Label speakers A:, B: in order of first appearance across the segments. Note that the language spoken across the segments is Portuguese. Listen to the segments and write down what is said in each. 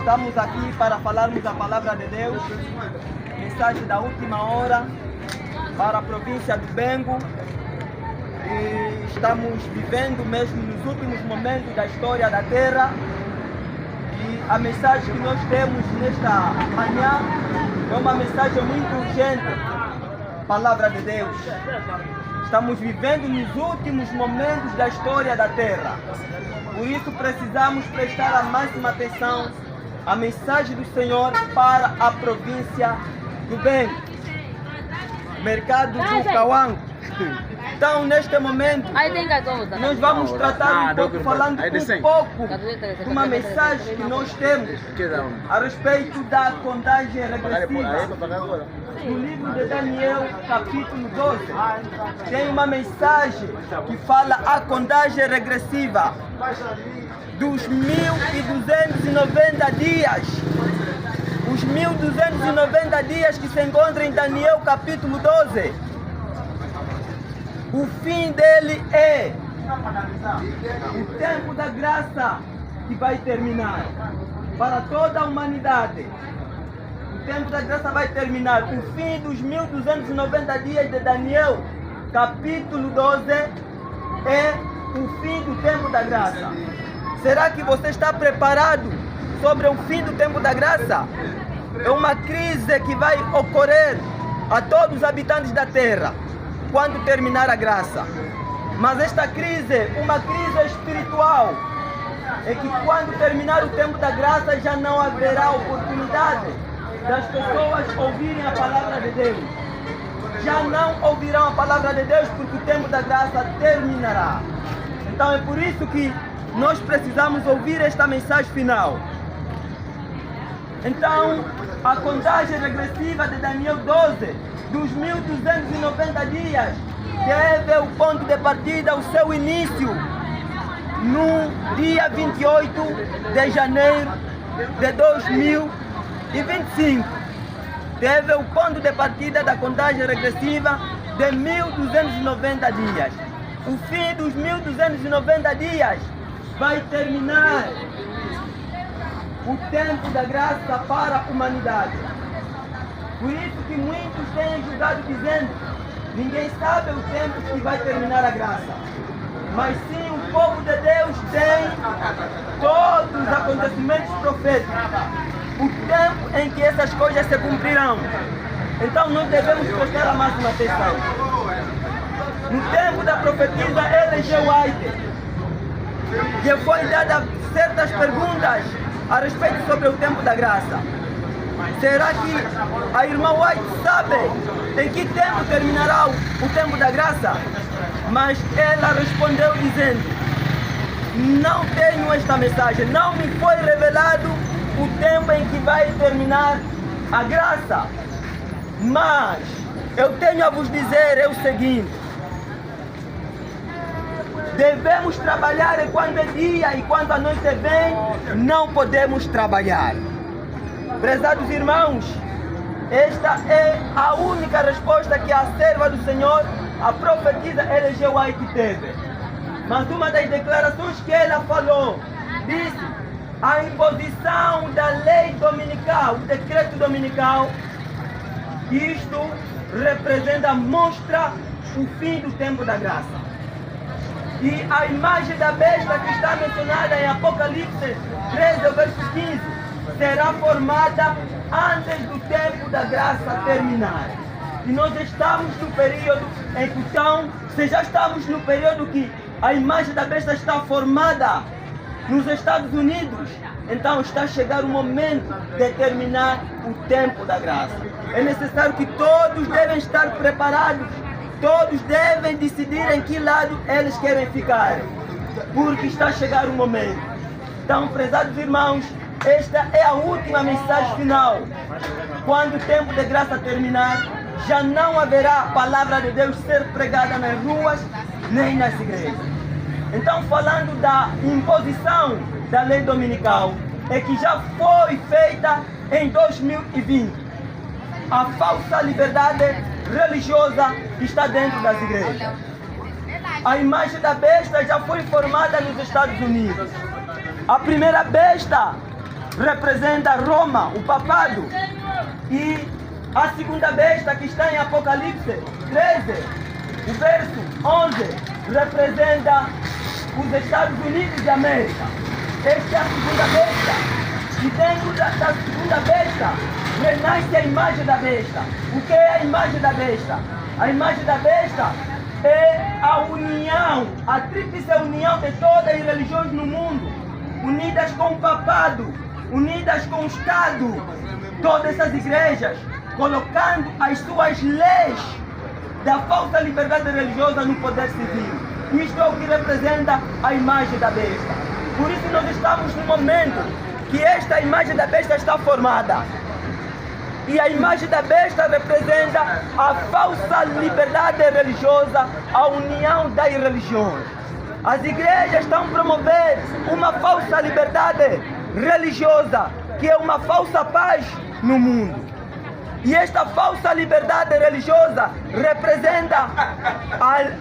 A: Estamos aqui para falarmos a palavra de Deus, mensagem da última hora para a província do Bengo. E estamos vivendo mesmo nos últimos momentos da história da Terra. E a mensagem que nós temos nesta manhã é uma mensagem muito urgente, palavra de Deus. Estamos vivendo nos últimos momentos da história da Terra. Por isso precisamos prestar a máxima atenção à mensagem do Senhor para a província do Bengo, mercado do Cauã. Então, neste momento, nós vamos tratar um pouco, falando um pouco de uma mensagem que nós temos a respeito da contagem regressiva. No livro de Daniel, capítulo 12, tem uma mensagem que fala a contagem regressiva dos 1290 dias. Os 1290 dias que se encontram em Daniel, capítulo 12. O fim dele é o tempo da graça que vai terminar para toda a humanidade. O tempo da graça vai terminar. O fim dos 1290 dias de Daniel, capítulo 12, é o fim do tempo da graça. Será que você está preparado sobre o fim do tempo da graça? É uma crise que vai ocorrer a todos os habitantes da terra quando terminar a graça. Mas esta crise, uma crise espiritual, é que quando terminar o tempo da graça já não haverá oportunidade das pessoas ouvirem a palavra de Deus. Já não ouvirão a palavra de Deus porque o tempo da graça terminará. Então é por isso que nós precisamos ouvir esta mensagem final. Então, a contagem regressiva de Daniel 12, dos 1290 dias, teve o ponto de partida, o seu início, no dia 28 de janeiro de 2025. Teve o ponto de partida da contagem regressiva de 1290 dias. O fim dos 1290 dias vai terminar o tempo da graça para a humanidade. Por isso que muitos têm julgado dizendo: ninguém sabe o tempo que vai terminar a graça. Mas sim, o povo de Deus tem todos os acontecimentos proféticos, o tempo em que essas coisas se cumprirão. Então nós devemos prestar a máxima atenção. No tempo da profetisa Ellen G. White, que foi dada certas perguntas a respeito sobre o tempo da graça. Será que a irmã White sabe em que tempo terminará o tempo da graça? Mas ela respondeu dizendo: não tenho esta mensagem, não me foi revelado o tempo em que vai terminar a graça. Mas eu tenho a vos dizer o seguinte: devemos trabalhar enquanto é dia e quando a noite vem, não podemos trabalhar. Prezados irmãos, esta é a única resposta que a serva do Senhor, a profetisa Ellen G. White, teve. Mas uma das declarações que ela falou, disse: a imposição da lei dominical, o decreto dominical, isto representa, mostra o fim do tempo da graça. E a imagem da besta que está mencionada em Apocalipse 13, verso 15, será formada antes do tempo da graça terminar. E nós estamos no período em que, então, se já estamos no período que a imagem da besta está formada nos Estados Unidos, então está a chegar o momento de terminar o tempo da graça. É necessário que todos devem estar preparados. Todos devem decidir em que lado eles querem ficar, porque está a chegar o momento. Então, prezados irmãos, esta é a última mensagem final. Quando o tempo de graça terminar, já não haverá a palavra de Deus ser pregada nas ruas, nem nas igrejas. Então, falando da imposição da lei dominical, é que já foi feita em 2020. A falsa liberdade religiosa que está dentro das igrejas. A imagem da besta já foi formada nos Estados Unidos. A primeira besta representa Roma, o papado. E a segunda besta que está em Apocalipse 13, o verso 11, representa os Estados Unidos de América. Esta é a segunda besta. E dentro da segunda besta, renasce a imagem da besta. O que é a imagem da besta? A imagem da besta é a união, a tríplice união de todas as religiões no mundo, unidas com o papado, unidas com o Estado, todas essas igrejas, colocando as suas leis da falsa liberdade religiosa no poder civil. Isto é o que representa a imagem da besta. Por isso nós estamos no momento que esta imagem da besta está formada. E a imagem da besta representa a falsa liberdade religiosa, a união das religiões. As igrejas estão promovendo uma falsa liberdade religiosa, que é uma falsa paz no mundo. E esta falsa liberdade religiosa representa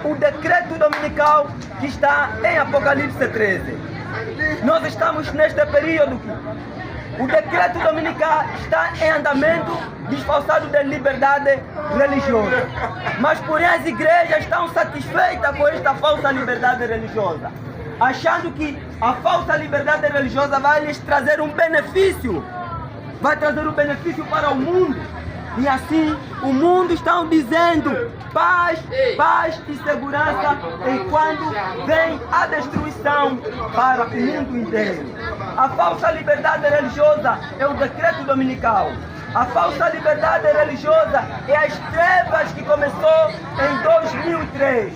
A: o decreto dominical que está em Apocalipse 13. Nós estamos neste período. O decreto dominical está em andamento, disfarçado de liberdade religiosa. Mas porém as igrejas estão satisfeitas com esta falsa liberdade religiosa, achando que a falsa liberdade religiosa vai lhes trazer um benefício, vai trazer um benefício para o mundo. E assim o mundo está dizendo paz, paz e segurança, enquanto vem a destruição para o mundo inteiro. A falsa liberdade religiosa é o decreto dominical. A falsa liberdade religiosa é as trevas que começou em 2003.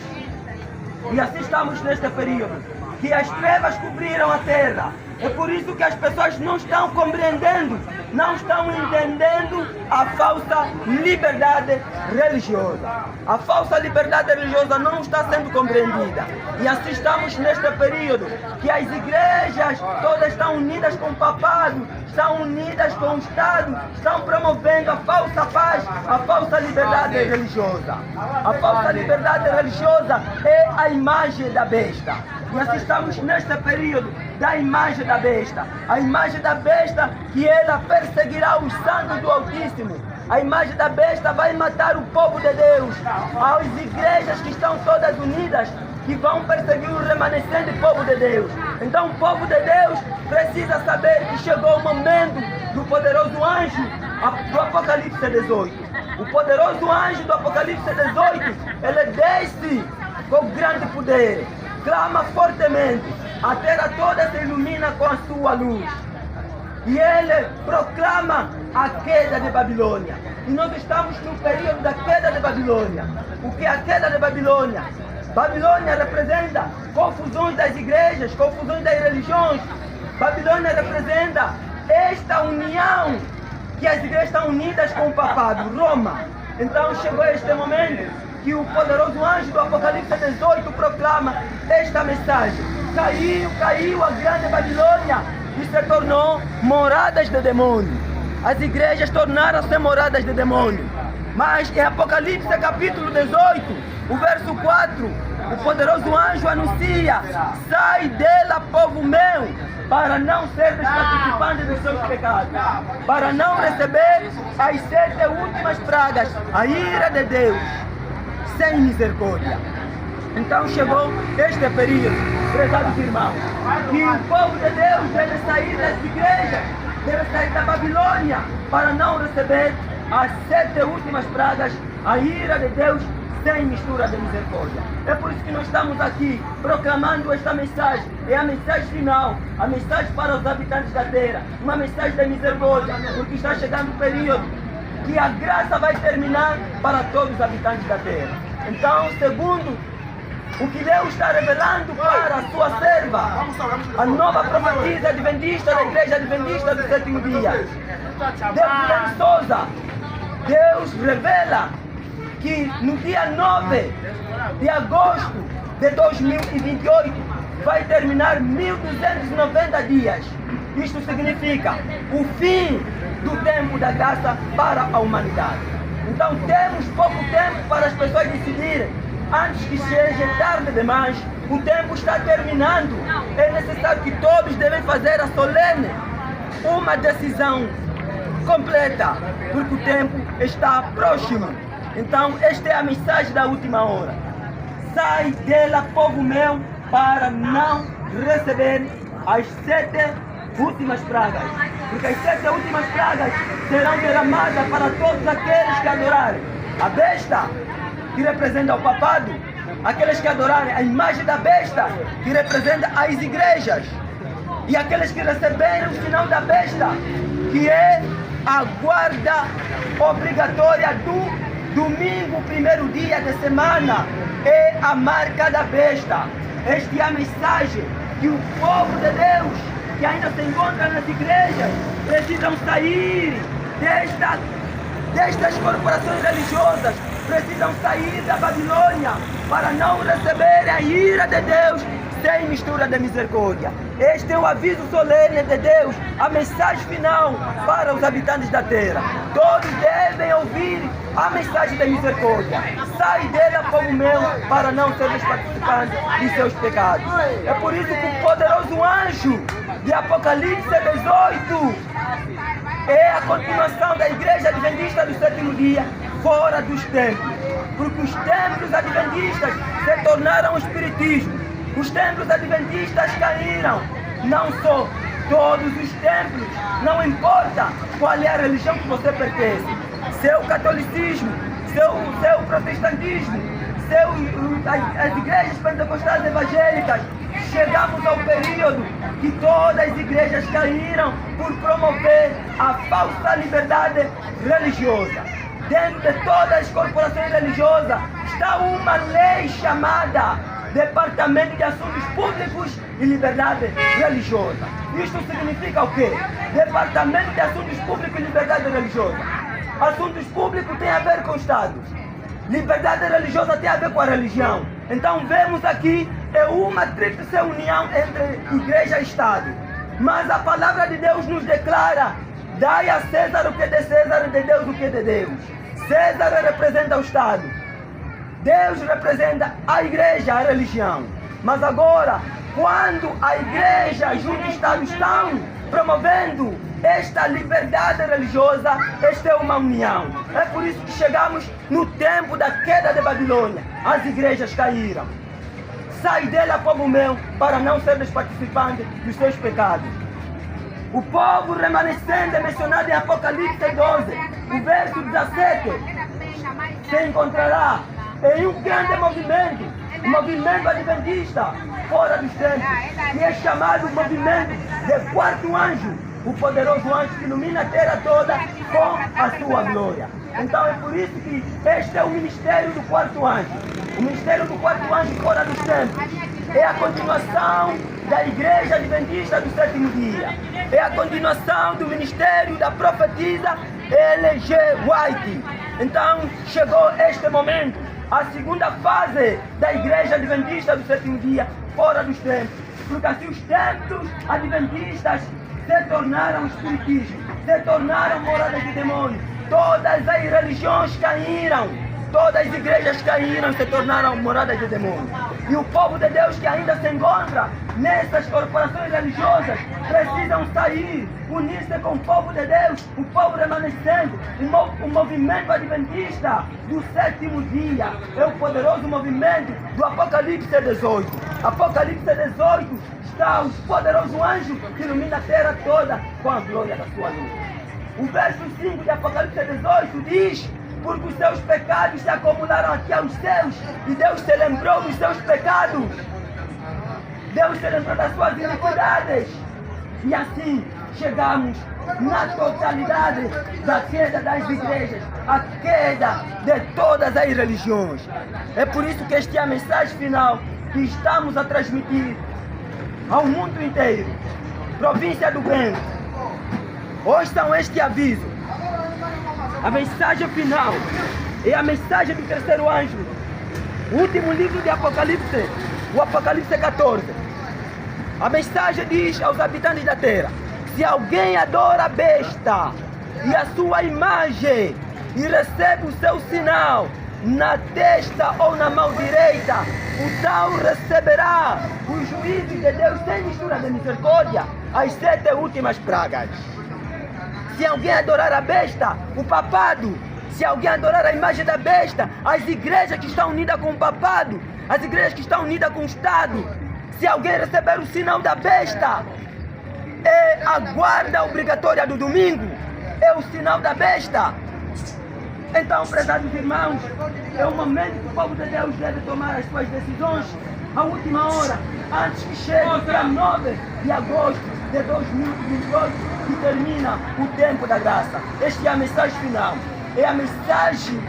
A: E assim estamos neste período, que as trevas cobriram a terra. É por isso que as pessoas não estão compreendendo, não estão entendendo a falsa liberdade religiosa. A falsa liberdade religiosa não está sendo compreendida. E assim estamos neste período, que as igrejas todas estão unidas com o papado, estão unidas com o Estado, estão promovendo a falsa paz, a falsa liberdade religiosa. A falsa liberdade religiosa é a imagem da besta. E assim estamos neste período da imagem da besta. A imagem da besta, que ela perseguirá os santos do Altíssimo. A imagem da besta vai matar o povo de Deus. As igrejas que estão todas unidas, que vão perseguir o remanescente povo de Deus. Então o povo de Deus precisa saber que chegou o momento do poderoso anjo do Apocalipse 18. O poderoso anjo do Apocalipse 18, ele desce com grande poder, clama fortemente, a terra toda se ilumina com a sua luz. E ele proclama a queda de Babilônia. E nós estamos no período da queda de Babilônia. O que é a queda de Babilônia? Babilônia representa confusões das igrejas, confusões das religiões. Babilônia representa esta união, que as igrejas estão unidas com o papado, Roma. Então chegou este momento que o poderoso anjo do Apocalipse 18 proclama esta mensagem. Caiu a grande Babilônia e se tornou moradas de demônio. As igrejas tornaram-se moradas de demônio. Mas em Apocalipse capítulo 18, o verso 4, o poderoso anjo anuncia: sai dela, povo meu, para não ser participante dos seus pecados, para não receber as 7 últimas pragas, a ira de Deus, sem misericórdia. Então chegou este período, prezados irmãos, que o povo de Deus deve sair das igrejas, deve sair da Babilônia, para não receber as 7 últimas pragas, a ira de Deus, sem mistura de misericórdia. É por isso que nós estamos aqui proclamando esta mensagem. É a mensagem final, a mensagem para os habitantes da terra, uma mensagem de misericórdia, porque está chegando o período que a graça vai terminar para todos os habitantes da terra. Então, segundo o que Deus está revelando para a sua serva, a nova profetisa adventista da igreja adventista do sétimo dia, Deus Souza, Deus revela que no dia 9 de agosto de 2028 vai terminar 1290 dias. Isto significa o fim do tempo da graça para a humanidade. Então temos pouco tempo para as pessoas decidirem, antes que seja tarde demais. O tempo está terminando. É necessário que todos devem fazer a solene uma decisão completa, porque o tempo está próximo. Então, esta é a mensagem da última hora. Sai dela, povo meu, para não receber as 7 últimas pragas. Porque as 7 últimas pragas serão derramadas para todos aqueles que adorarem a besta, que representa o papado, aqueles que adorarem a imagem da besta, que representa as igrejas, e aqueles que receberem o sinal da besta, que é a guarda obrigatória do domingo, primeiro dia da semana, é a marca da besta. Esta é a mensagem que o povo de Deus, que ainda se encontra nas igrejas, precisam sair destas corporações religiosas, precisam sair da Babilônia para não receber a ira de Deus sem mistura de misericórdia. Este é o aviso solene de Deus, a mensagem final para os habitantes da terra. Todos devem ouvir a mensagem de misericórdia. Sai dela, povo meu, para não seres participantes de seus pecados. É por isso que o poderoso anjo de Apocalipse 18 é a continuação da igreja adventista do sétimo dia fora dos templos. Porque os templos adventistas se tornaram o espiritismo. Os templos adventistas caíram. Não só todos os templos, não importa qual é a religião que você pertence. Seu catolicismo, seu protestantismo, as igrejas pentecostais evangélicas. Chegamos ao período que todas as igrejas caíram por promover a falsa liberdade religiosa. Dentro de todas as corporações religiosas está uma lei chamada Departamento de Assuntos Públicos e Liberdade Religiosa. Isto significa o quê? Departamento de Assuntos Públicos e Liberdade Religiosa. Assuntos públicos tem a ver com o Estado. Liberdade religiosa tem a ver com a religião. Então vemos aqui uma tríplice união entre igreja e Estado. Mas a palavra de Deus nos declara: dai a César o que é de César e de Deus o que é de Deus. César representa o Estado. Deus representa a igreja, a religião. Mas agora, quando a igreja junto ao Estado estão promovendo esta liberdade religiosa, esta é uma união. É por isso que chegamos no tempo da queda de Babilônia. As igrejas caíram. Sai dela, povo meu, para não seres participantes dos seus pecados. O povo remanescente é mencionado em Apocalipse 12, o verso 17, se encontrará em um grande movimento, o movimento adventista fora dos tempos, que é chamado movimento de quarto anjo, o poderoso anjo que ilumina a terra toda com a sua glória. Então é por isso que este é o ministério do quarto anjo. O ministério do quarto anjo fora dos tempos é a continuação da igreja adventista do sétimo dia. É a continuação do ministério da profetisa L.G. White. Então chegou este momento, a segunda fase da igreja adventista do sétimo dia fora dos tempos. Porque assim os templos adventistas se tornaram espiritismo, se tornaram moradas de demônios. Todas as religiões caíram, todas as igrejas caíram, se tornaram moradas de demônios. E o povo de Deus que ainda se encontra nessas corporações religiosas precisam sair, unir-se com o povo de Deus, o povo remanescente, o movimento adventista do sétimo dia. É o poderoso movimento do Apocalipse 18. Apocalipse 18 está o poderoso anjo que ilumina a terra toda com a glória da sua luz. O verso 5 de Apocalipse 18 diz: porque os seus pecados se acumularam aqui aos céus, e Deus se lembrou dos seus pecados. Deus se lembrou das suas iniquidades. E assim chegamos na totalidade da queda das igrejas, a queda de todas as religiões. É por isso que esta é a mensagem final que estamos a transmitir ao mundo inteiro. Província do Bento, ouçam este aviso. A mensagem final é a mensagem do terceiro anjo. O último livro de Apocalipse, o Apocalipse 14. A mensagem diz aos habitantes da terra: se alguém adora a besta e a sua imagem e recebe o seu sinal na testa ou na mão direita, o tal receberá o juízo de Deus sem mistura de misericórdia. as 7 últimas pragas. Se alguém adorar a besta, o papado, se alguém adorar a imagem da besta, as igrejas que estão unidas com o papado, as igrejas que estão unidas com o Estado, se alguém receber o sinal da besta, é a guarda obrigatória do domingo, é o sinal da besta. Então, prezados irmãos, é o momento que o povo de Deus deve tomar as suas decisões à última hora, antes que chegue o dia 9 de agosto de 2028, que termina o tempo da graça. Esta é a mensagem final, é a mensagem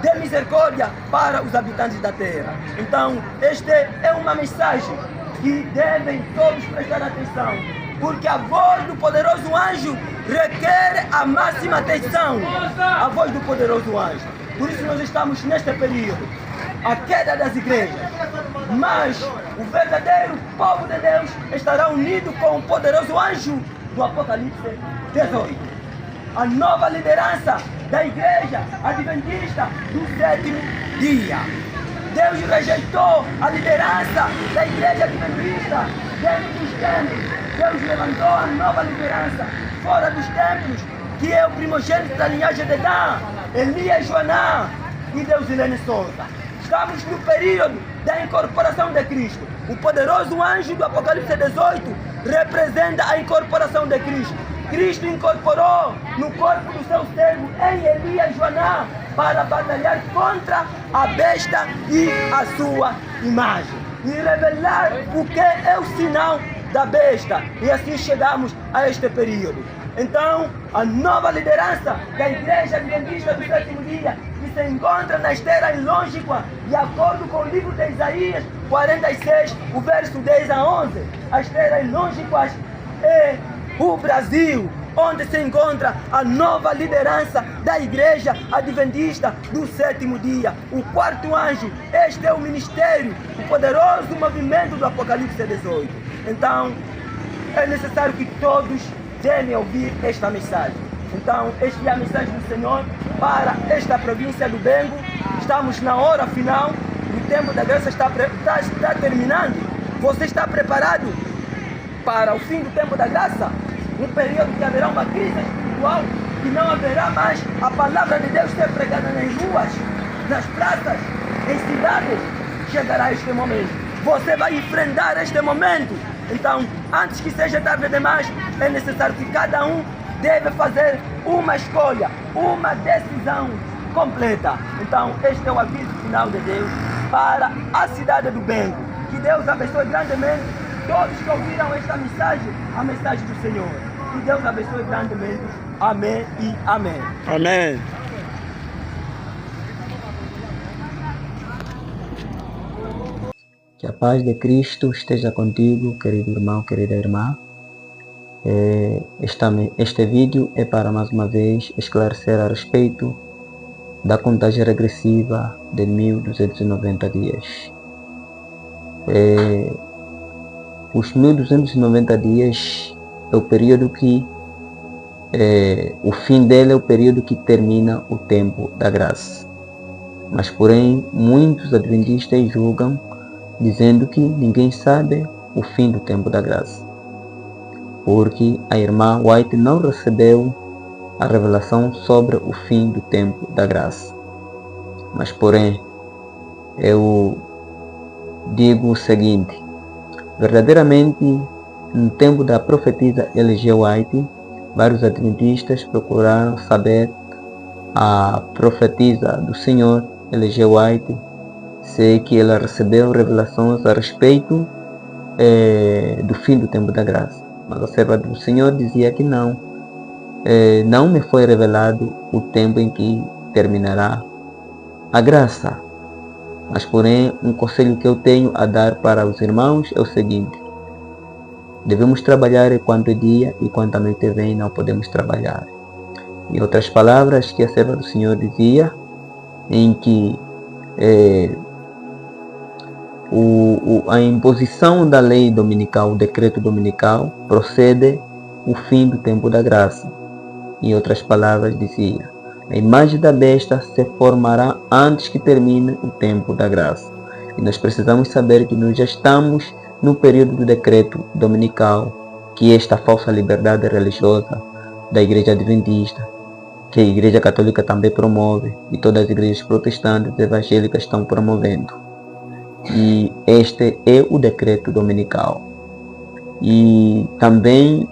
A: de misericórdia para os habitantes da terra. Então, esta é uma mensagem que devem todos prestar atenção, porque a voz do poderoso anjo requer a máxima atenção. A voz do poderoso anjo. Por isso nós estamos neste período, a queda das igrejas. Mas o verdadeiro povo de Deus estará unido com o poderoso anjo do Apocalipse 18. A nova liderança da igreja adventista do 7º dia. Deus rejeitou a liderança da igreja adventista dentro dos templos. Deus levantou a nova liderança fora dos templos, que é o primogênito da linhagem de Dan, Elias Joanã e Deus Helene Souza. Estamos no período da incorporação de Cristo. O poderoso anjo do Apocalipse 18 representa a incorporação de Cristo. Cristo incorporou no corpo do seu servo em Elias Joanã para batalhar contra a besta e a sua imagem e revelar o que é o sinal da besta. E assim chegamos a este período. Então, a nova liderança da Igreja Adventista do 7º dia, que se encontra nas terras longínquas, de acordo com o livro de Isaías 46, o verso 10 a 11, as terras longínquas é o Brasil, onde se encontra a nova liderança da Igreja Adventista do 7º dia, o 4º anjo. Este é o ministério, o poderoso movimento do Apocalipse 18. Então, é necessário que todos devem ouvir esta mensagem. Então, esta é a mensagem do Senhor para esta província do Bengo. Estamos na hora final, o tempo da graça está terminando. Você está preparado para o fim do tempo da graça? Um período que haverá uma crise espiritual, que não haverá mais a palavra de Deus ser pregada nas ruas, nas praças, em cidades. Chegará este momento. Você vai enfrentar este momento. Então, antes que seja tarde demais, é necessário que cada um deve fazer uma escolha, uma decisão completa. Então, este é o aviso final de Deus para a cidade do Bengo. Que Deus abençoe grandemente todos que ouviram esta mensagem, a mensagem do Senhor. Que Deus abençoe grandemente. Amém e amém.
B: Amém.
C: Que a paz de Cristo esteja contigo, querido irmão, querida irmã. Este vídeo é para mais uma vez esclarecer a respeito da contagem regressiva de 1290 dias. Os 1290 dias é o período que, o fim dele é o período que termina o tempo da graça. Mas porém, muitos adventistas julgam, dizendo que ninguém sabe o fim do tempo da graça, porque a irmã White não recebeu a revelação sobre o fim do tempo da graça. Mas porém, eu digo o seguinte: verdadeiramente, no tempo da profetisa L.G. White, vários adventistas procuraram saber a profetisa do Senhor L.G. White, se que ela recebeu revelações a respeito do fim do tempo da graça. Mas a serva do Senhor dizia que não. Não me foi revelado o tempo em que terminará a graça. Mas porém, um conselho que eu tenho a dar para os irmãos é o seguinte: devemos trabalhar enquanto é dia e quando a noite vem não podemos trabalhar. Em outras palavras, que a serva do Senhor dizia, em que a imposição da lei dominical, o decreto dominical, procede o fim do tempo da graça. Em outras palavras, dizia: a imagem da besta se formará antes que termine o tempo da graça. E nós precisamos saber que nós já estamos no período do decreto dominical, que esta falsa liberdade religiosa da Igreja Adventista, que a Igreja Católica também promove e todas as igrejas protestantes e evangélicas estão promovendo. E este é o decreto dominical. E também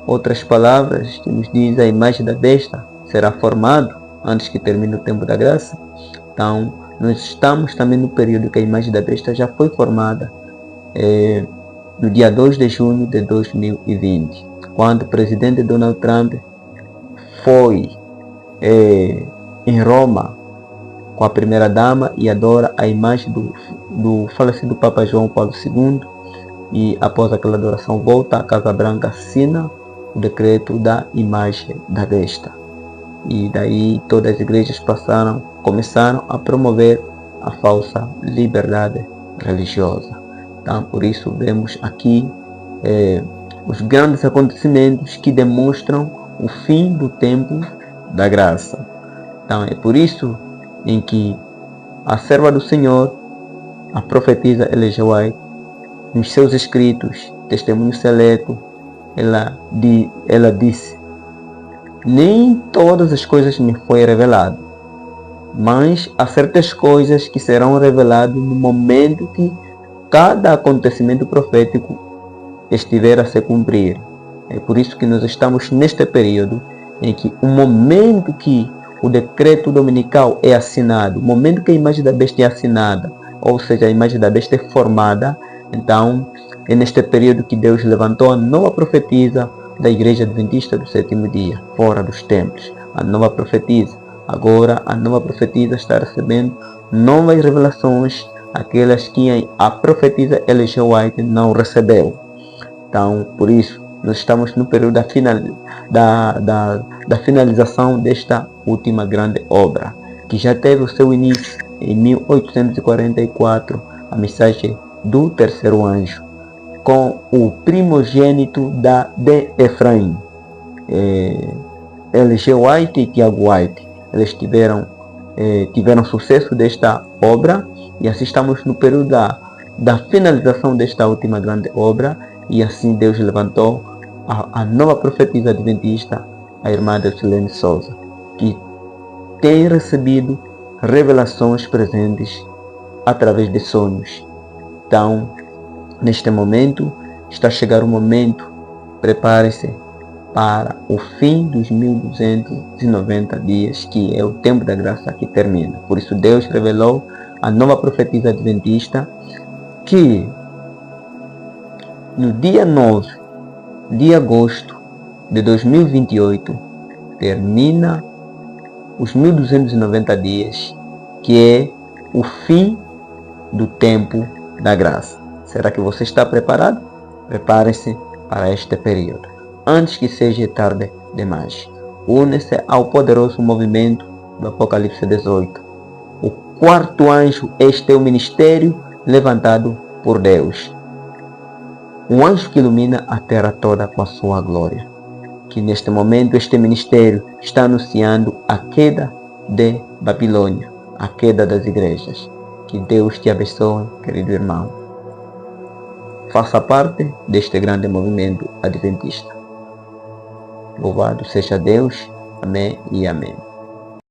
C: outras palavras que nos diz a imagem da besta será formado antes que termine o tempo da graça. Então, nós estamos também no período que a imagem da besta já foi formada, no dia 2 de junho de 2020, quando o presidente Donald Trump foi em Roma com a primeira dama e adora a imagem do falecido Papa João Paulo II, e após aquela adoração volta à Casa Branca, assina o decreto da imagem da besta. E daí todas as igrejas começaram a promover a falsa liberdade religiosa. Então, por isso vemos aqui os grandes acontecimentos que demonstram o fim do tempo da graça. Então é por isso em que a serva do Senhor, a profetisa Ellen G. White, nos seus escritos, Testemunho Seleto, ela disse: nem todas as coisas me foi revelado, mas há certas coisas que serão reveladas no momento que cada acontecimento profético estiver a se cumprir. É por isso que nós estamos neste período em que o momento que o decreto dominical é assinado, o momento que a imagem da besta é assinada, ou seja, a imagem da besta é formada, então é neste período que Deus levantou a nova profetisa da Igreja Adventista do Sétimo Dia, fora dos templos. A nova profetisa. Agora a nova profetisa está recebendo novas revelações, aquelas que a profetisa Ellen G. White não recebeu. Então, por isso, nós estamos no período da finalização desta última grande obra, que já teve o seu início em 1844, a mensagem do terceiro anjo, com o primogênito de Efraim, Ellen G. White e Tiago White. Eles tiveram sucesso desta obra, e assim estamos no período da finalização desta última grande obra. E assim Deus levantou a nova profetisa adventista, a irmã Delcilene Souza, que tem recebido revelações presentes através de sonhos. Então, neste momento, está a chegar o momento, prepare-se para o fim dos 1290 dias, que é o tempo da graça que termina. Por isso Deus revelou a nova profetisa adventista que no dia 9 de agosto de 2028 termina os 1290 dias, que é o fim do tempo da graça. Será que você está preparado? Prepare-se para este período, antes que seja tarde demais. Une-se ao poderoso movimento do Apocalipse 18. O quarto anjo, este é o ministério levantado por Deus. Um anjo que ilumina a terra toda com a sua glória. Que neste momento este ministério está anunciando a queda de Babilônia, a queda das igrejas. Que Deus te abençoe, querido irmão. Faça parte deste grande movimento adventista. Louvado seja Deus. Amém e amém.